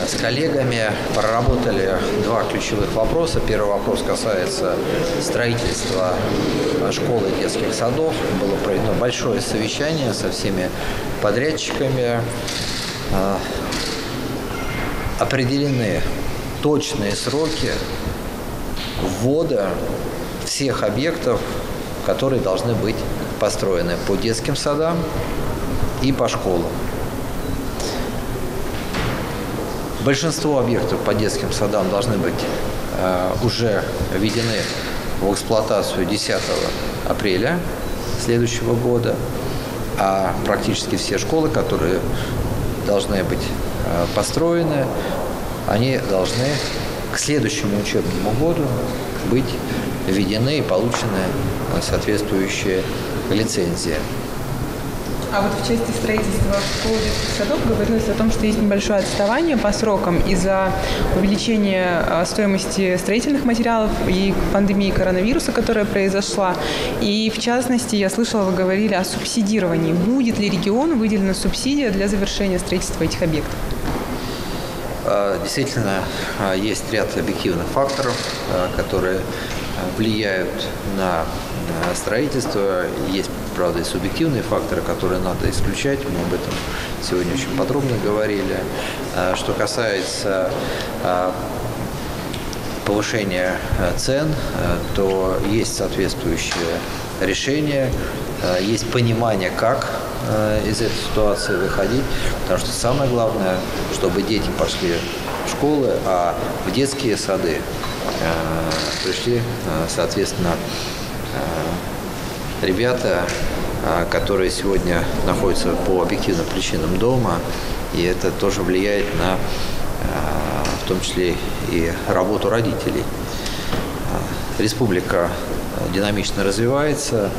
с коллегами проработали два ключевых вопроса. Первый вопрос касается строительства школ и детских садов. Было проведено большое совещание со всеми подрядчиками. Определены точные сроки ввода всех объектов, которые должны быть построены по детским садам и по школам. Большинство объектов по детским садам должны быть уже введены в эксплуатацию 10 апреля следующего года, а практически все школы, которые должны быть построены, они должны к следующему учебному году быть введены и получены соответствующие лицензии. А вот в части строительства школ и детских садов говорилось о том, что есть небольшое отставание по срокам из-за увеличения стоимости строительных материалов и пандемии коронавируса, которая произошла. И в частности, я слышала, вы говорили о субсидировании. Будет ли региону выделена субсидия для завершения строительства этих объектов? Действительно, есть ряд объективных факторов, которые влияют на строительство. Есть, правда, и субъективные факторы, которые надо исключать. Мы об этом сегодня очень подробно говорили. Что касается повышения цен, то есть соответствующие решения, есть понимание, как из этой ситуации выходить, потому что самое главное, чтобы дети пошли в школы, а в детские сады пришли, соответственно, ребята, которые сегодня находятся по объективным причинам дома, и это тоже влияет на, в том числе, и работу родителей. Республика динамично развивается,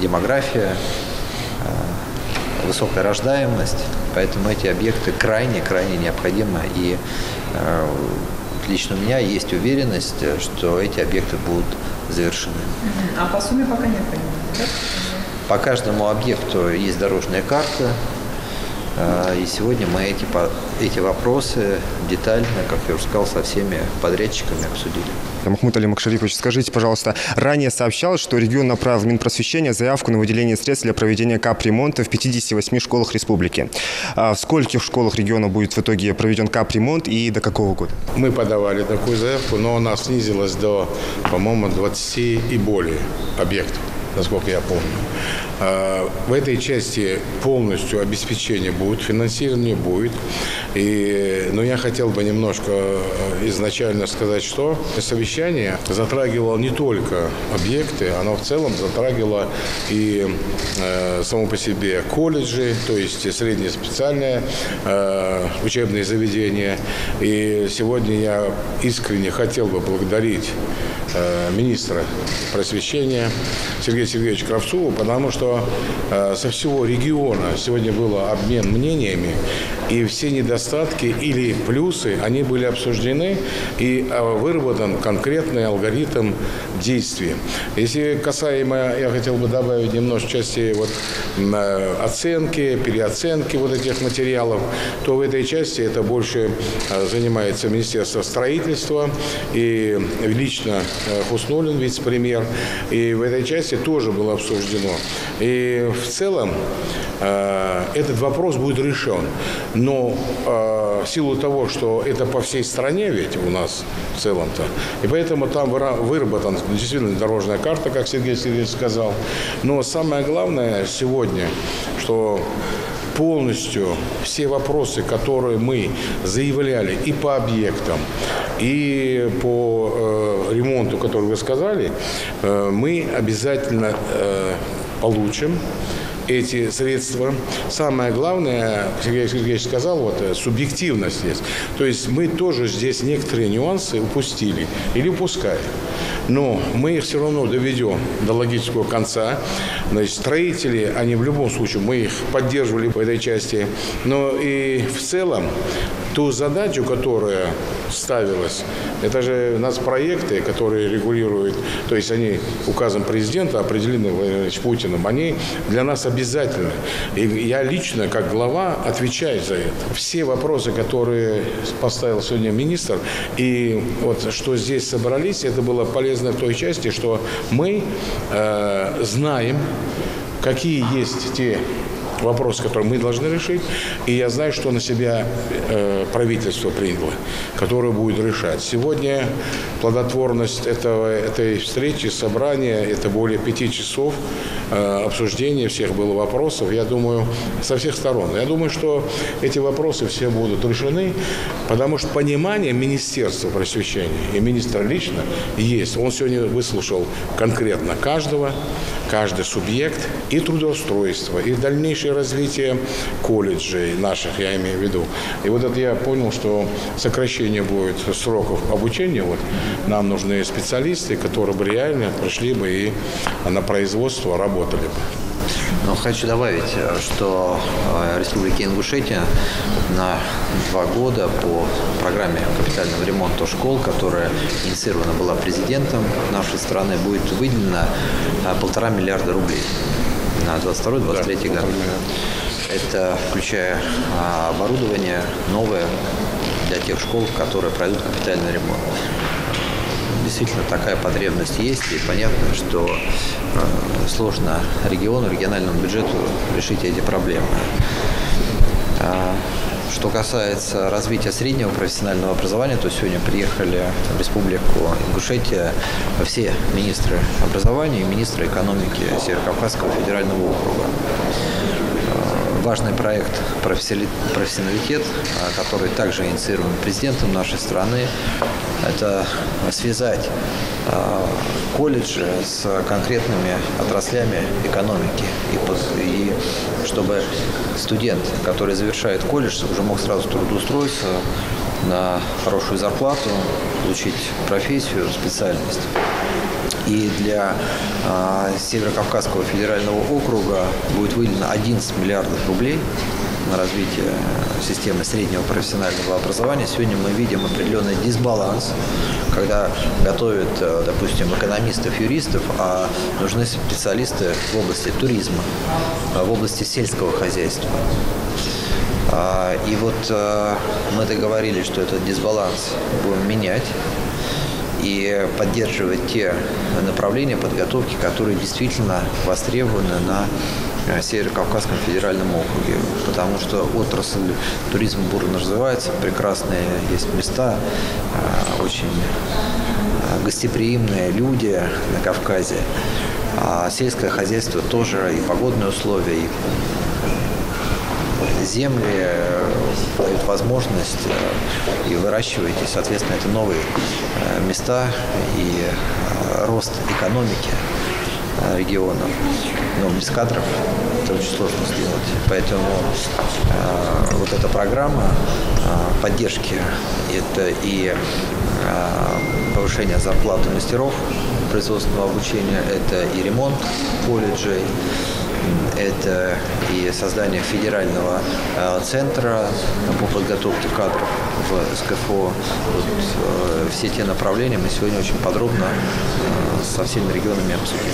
демография, высокая рождаемость, поэтому эти объекты крайне необходимы, и лично у меня есть уверенность, что эти объекты будут завершены. А по сумме пока нет понимания, да? По каждому объекту есть дорожная карта, и сегодня мы эти вопросы детально, как я уже сказал, со всеми подрядчиками обсудили. Махмуд Алим Акшарифович, скажите, пожалуйста, ранее сообщалось, что регион направил в Минпросвещение заявку на выделение средств для проведения капремонта в 58 школах республики. В скольких школах региона будет в итоге проведен капремонт и до какого года? Мы подавали такую заявку, но она снизилась до, по-моему, 20 и более объектов, насколько я помню. В этой части полностью обеспечение будет, финансирование будет. Но я хотел бы немножко изначально сказать, что совещание затрагивало не только объекты, оно в целом затрагивало и само по себе колледжи, то есть среднее специальное учебные заведения. И сегодня я искренне хотел бы благодарить министра просвещения Сергея Сергеевича Кравцова, потому что со всего региона сегодня был обмен мнениями, и все недостатки или плюсы, они были обсуждены, и выработан конкретный алгоритм действий. Если касаемо, я хотел бы добавить немножко части оценки, переоценки вот этих материалов, то в этой части это больше занимается Министерство строительства и лично Хуснуллин, вице-премьер, и в этой части тоже было обсуждено. И в целом этот вопрос будет решен. Но в силу того, что это по всей стране ведь у нас в целом-то, и поэтому там выработана действительно дорожная карта, как Сергей Сергеевич сказал. Но самое главное сегодня, что полностью все вопросы, которые мы заявляли и по объектам, и по ремонту, который вы сказали, мы обязательно получим эти средства. Самое главное, Сергей Сергеевич сказал, субъективность есть. То есть мы тоже здесь некоторые нюансы упустили или упускаем. но мы их все равно доведем до логического конца. Значит, строители, они в любом случае, мы их поддерживали в этой части. Но и в целом ту задачу, которая ставилась, это же у нас проекты, которые регулируют, то есть они указом президента определены Владимиром Путиным, они для нас обязательны. И я лично, как глава, отвечаю за это. Все вопросы, которые поставил сегодня министр, и вот что здесь собрались, это было полезно в той части, что мы знаем, какие есть те вопросы, которые мы должны решить. И я знаю, что на себя правительство приняло, которое будет решать. Сегодня плодотворность этой встречи, собрания, это более 5 часов обсуждения всех было вопросов, я думаю, со всех сторон. Я думаю, что эти вопросы все будут решены, потому что понимание Министерства просвещения и министра лично есть. Он сегодня выслушал конкретно каждый субъект и трудоустройство, и дальнейшее развитие колледжей наших, я имею в виду. И вот это я понял, что сокращение будет сроков обучения. Вот нам нужны специалисты, которые бы реально пришли бы и на производство работали бы. Но хочу добавить, что Республика Ингушетия на 2 года по программе капитального ремонта школ, которая инициирована была президентом нашей страны, будет выделено 1,5 миллиарда рублей на 22-23 год. Это включая оборудование новое для тех школ, которые пройдут капитальный ремонт. Действительно, такая потребность есть, и понятно, что сложно региональному бюджету решить эти проблемы. Что касается развития среднего профессионального образования, то сегодня приехали в Республику Ингушетия все министры образования и министры экономики Северо-Кавказского федерального округа. Важный проект «Профессионалитет», который также инициирован президентом нашей страны, это связать колледжи с конкретными отраслями экономики. И чтобы студент, который завершает колледж, уже мог сразу трудоустроиться на хорошую зарплату, получить профессию, специальность. И для Северо-Кавказского федерального округа будет выделено 11 миллиардов рублей на развитие системы среднего профессионального образования. Сегодня мы видим определенный дисбаланс, когда готовят, допустим, экономистов, юристов, а нужны специалисты в области туризма, в области сельского хозяйства. И вот мы договорились, что этот дисбаланс будем менять и поддерживать те направления подготовки, которые действительно востребованы на Северо-Кавказском федеральном округе, потому что отрасль туризма бурно развивается, прекрасные есть места, очень гостеприимные люди на Кавказе, а сельское хозяйство тоже, и погодные условия, и земли дают возможность и выращивать, и, соответственно, это новые места и рост экономики регионов. Но без кадров это очень сложно сделать. Поэтому вот эта программа поддержки, это и повышение зарплаты мастеров производственного обучения, это и ремонт колледжей, это и создание федерального центра по подготовке кадров в СКФО. Вот, все те направления мы сегодня очень подробно со всеми регионами обсудили.